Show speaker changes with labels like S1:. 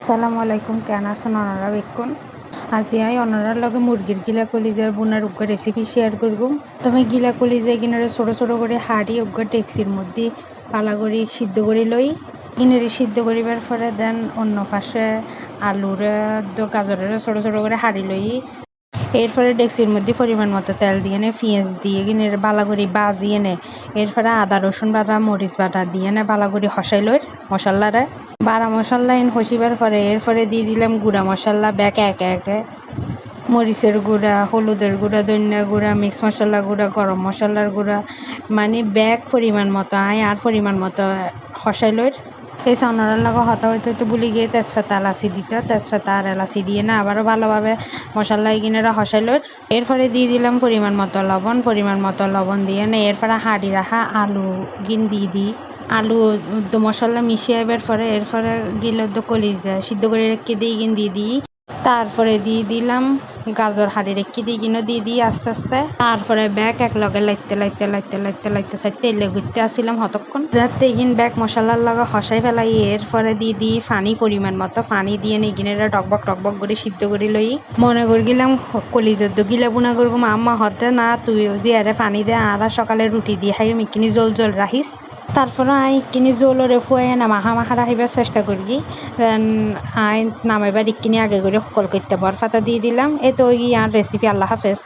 S1: আসসালামু আলাইকুম, কেন আছেন ওনারা বেক্ষণ? আজি আই ওনারার লগে মুরগির গিলা কলিজার বোনার উগ্র রেসিপি শেয়ার করব। তুমি গিলা কলিজা কিনারে ছোটো ছোটো করে হাড়ি উগ্র ডেক্সির মধ্যে পালা করে সিদ্ধ করে লই। কিনারে সিদ্ধ করিবার পরে দেন অন্য পাশে আলুর গাজরের ছোটো ছোটো করে হাড়ি লই। এরপরে ডেক্সির মধ্যে পরিমাণ মতো তেল দিয়ে নে, পেঁয়াজ দিয়ে কিনে বালা করে বাজিয়ে নে। এরপরে আদা রসুন বাটা মরিচ বাটা দিয়ে নে বালা করে হসাই লই মশলারে। বাড়া মশলা হসিবার পরে এরপরে দিয়ে দিলাম গুঁড়া মশলা ব্যাগ একে একে, মরিচের গুঁড়া, হলুদের গুঁড়া, ধনিয়া গুঁড়া, মিক্স মশলা গুঁড়া, গরম মশলার গুঁড়া, মানে ব্যাগ পরিমাণ মতো আর পরিমাণ মতো হসাই লই। এই চাউনার লগে হতা হইতে তো বুলি গিয়ে তেজপাতা এলাচি দিতে, তেজপাতা আর এলাচি দিয়ে না আবারও ভালোভাবে মশলা কিনেরা হসাই লই। এরপরে দিয়ে দিলাম পরিমাণ মতো লবণ দিয়ে না এরপরে হাঁড়ি রাখা আলু দিয়ে আলু মশলা মিশিয়ে এবার পরে এরপরে গিলে কলিজা সিদ্ধ করে রেখে দিয়ে দিই। তারপরে দিয়ে দিলাম গাজর হাঁড়ি রেখে দিয়ে আস্তে আস্তে। তারপরে ব্যাগ এক লগে লাইতে সাইতে এলে ঘুরতে আসছিলাম হতক্ষণ যাতে এগিন ব্যাগ মশলার লগে হসাই ফেলাই। এরপরে দিয়ে পানি পরিমাণ মতো পানি দিয়ে এগিনেরা টকবক করে সিদ্ধ করে লই। মনে করে গেলাম কলিজার গিলা বুনা করবো আম্মা হতে না তুই জিয়ারে পানি দে আর সকালে রুটি দিয়ে খাই মিকিনি জল রাখিস। তারপরে কিনি জলরে ফুয়াই না মাখা রাখিবার চেষ্টা করি। দেন নামাইবার ইকিনি আগে করে সকল করতে পাতা দিয়ে দিলাম। এই তো আর রেসিপি। আল্লাহ হাফেজ।